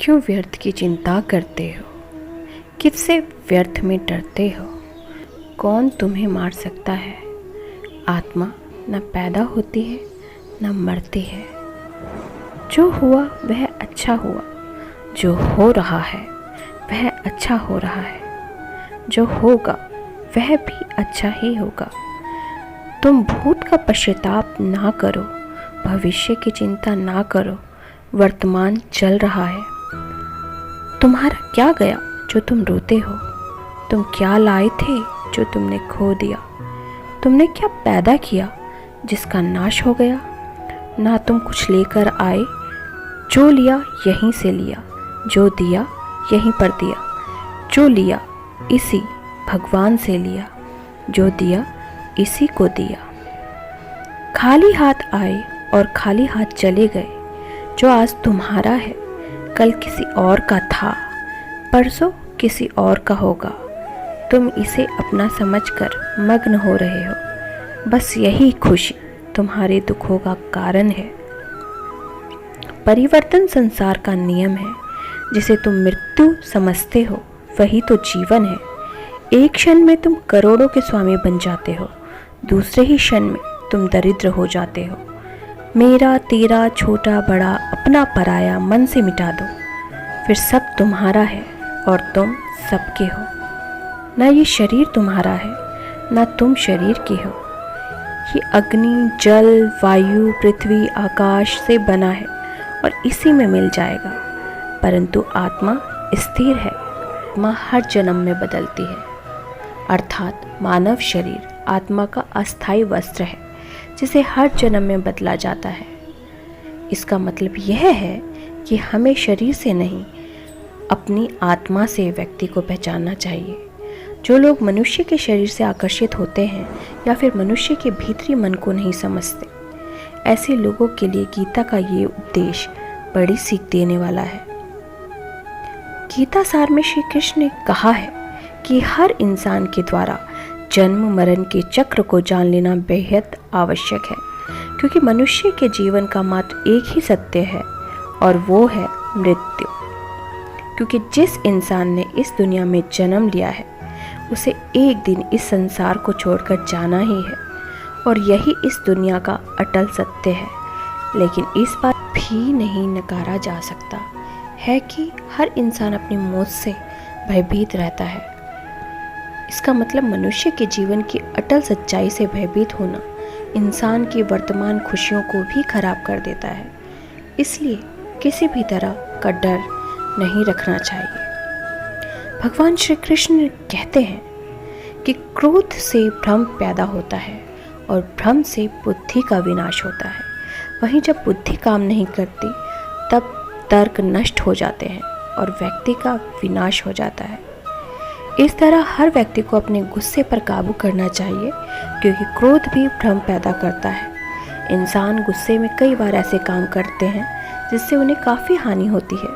क्यों व्यर्थ की चिंता करते हो? किससे व्यर्थ में डरते हो? कौन तुम्हें मार सकता है? आत्मा न पैदा होती है न मरती है। जो हुआ वह अच्छा हुआ, जो हो रहा है वह अच्छा हो रहा है, जो होगा वह भी अच्छा ही होगा। तुम भूत का पश्चाताप ना करो, भविष्य की चिंता ना करो। वर्तमान चल रहा है। तुम्हारा क्या गया जो तुम रोते हो? तुम क्या लाए थे जो तुमने खो दिया? तुमने क्या पैदा किया जिसका नाश हो गया? ना तुम कुछ लेकर आए, जो लिया यहीं से लिया, जो दिया यहीं पर दिया, जो लिया इसी भगवान से लिया, जो दिया इसी को दिया। खाली हाथ आए और खाली हाथ चले गए। जो आज तुम्हारा है कल किसी और का था, परसों किसी और का होगा। तुम इसे अपना समझकर मग्न हो रहे हो। बस यही खुशी तुम्हारे दुखों का कारण है। परिवर्तन संसार का नियम है। जिसे तुम मृत्यु समझते हो वही तो जीवन है। एक क्षण में तुम करोड़ों के स्वामी बन जाते हो, दूसरे ही क्षण में तुम दरिद्र हो जाते हो। मेरा तेरा छोटा बड़ा अपना पराया मन से मिटा दो, फिर सब तुम्हारा है और तुम सबके हो। ना ये शरीर तुम्हारा है ना तुम शरीर के हो। ये अग्नि जल वायु पृथ्वी आकाश से बना है और इसी में मिल जाएगा। परंतु आत्मा स्थिर है। आत्मा हर जन्म में बदलती है, अर्थात मानव शरीर आत्मा का अस्थायी वस्त्र है जिसे हर जन्म में बदला जाता है। इसका मतलब यह है कि हमें शरीर से नहीं अपनी आत्मा से व्यक्ति को पहचानना चाहिए। जो लोग मनुष्य के शरीर से आकर्षित होते हैं या फिर मनुष्य के भीतरी मन को नहीं समझते, ऐसे लोगों के लिए गीता का ये उपदेश बड़ी सीख देने वाला है। गीता सार में श्री कृष्ण ने कहा है कि हर इंसान के द्वारा जन्म मरण के चक्र को जान लेना बेहद आवश्यक है, क्योंकि मनुष्य के जीवन का मात्र एक ही सत्य है और वो है मृत्यु। क्योंकि जिस इंसान ने इस दुनिया में जन्म लिया है उसे एक दिन इस संसार को छोड़कर जाना ही है और यही इस दुनिया का अटल सत्य है। लेकिन इस बात भी नहीं नकारा जा सकता है कि हर इंसान अपनी मौत से भयभीत रहता है। इसका मतलब मनुष्य के जीवन की अटल सच्चाई से भयभीत होना इंसान की वर्तमान खुशियों को भी खराब कर देता है। इसलिए किसी भी तरह का डर नहीं रखना चाहिए। भगवान श्री कृष्ण कहते हैं कि क्रोध से भ्रम पैदा होता है और भ्रम से बुद्धि का विनाश होता है। वहीं जब बुद्धि काम नहीं करती तब तर्क नष्ट हो जाते हैं और व्यक्ति का विनाश हो जाता है। इस तरह हर व्यक्ति को अपने गुस्से पर काबू करना चाहिए, क्योंकि क्रोध भी भ्रम पैदा करता है। इंसान गुस्से में कई बार ऐसे काम करते हैं जिससे उन्हें काफ़ी हानि होती है।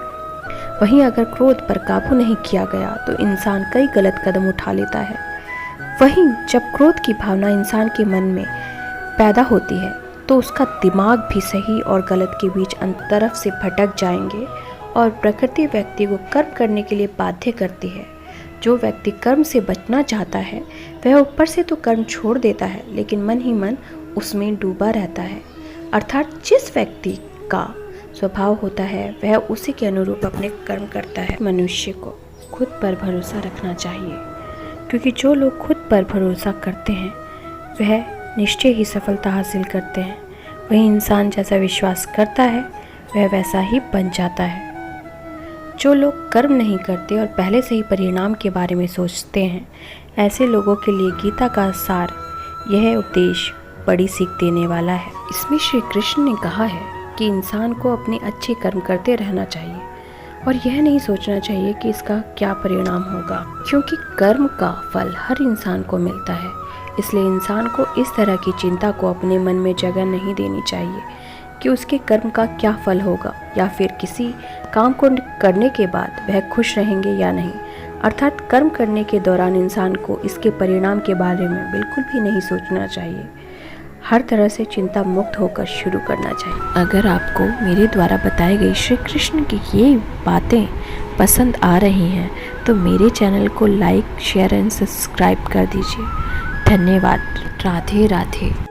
वहीं अगर क्रोध पर काबू नहीं किया गया तो इंसान कई गलत कदम उठा लेता है। वहीं जब क्रोध की भावना इंसान के मन में पैदा होती है तो उसका दिमाग भी सही और गलत के बीच तरफ से भटक जाएंगे और प्रकृति व्यक्ति को कर्म करने के लिए बाध्य करती है। जो व्यक्ति कर्म से बचना चाहता है वह ऊपर से तो कर्म छोड़ देता है, लेकिन मन ही मन उसमें डूबा रहता है। अर्थात जिस व्यक्ति का स्वभाव होता है वह उसी के अनुरूप अपने कर्म करता है। मनुष्य को खुद पर भरोसा रखना चाहिए, क्योंकि जो लोग खुद पर भरोसा करते हैं वह निश्चय ही सफलता हासिल करते हैं। वही इंसान जैसा विश्वास करता है वह वैसा ही बन जाता है। जो लोग कर्म नहीं करते और पहले से ही परिणाम के बारे में सोचते हैं, ऐसे लोगों के लिए गीता का सार यह उपदेश बड़ी सीख देने वाला है। इसमें श्री कृष्ण ने कहा है कि इंसान को अपने अच्छे कर्म करते रहना चाहिए और यह नहीं सोचना चाहिए कि इसका क्या परिणाम होगा, क्योंकि कर्म का फल हर इंसान को मिलता है। इसलिए इंसान को इस तरह की चिंता को अपने मन में जगह नहीं देनी चाहिए कि उसके कर्म का क्या फल होगा या फिर किसी काम को करने के बाद वह खुश रहेंगे या नहीं। अर्थात कर्म करने के दौरान इंसान को इसके परिणाम के बारे में बिल्कुल भी नहीं सोचना चाहिए। हर तरह से चिंता मुक्त होकर शुरू करना चाहिए। अगर आपको मेरे द्वारा बताई गई श्री कृष्ण की ये बातें पसंद आ रही हैं तो मेरे चैनल को लाइक, शेयर एंड सब्सक्राइब कर दीजिए। धन्यवाद। राधे राधे।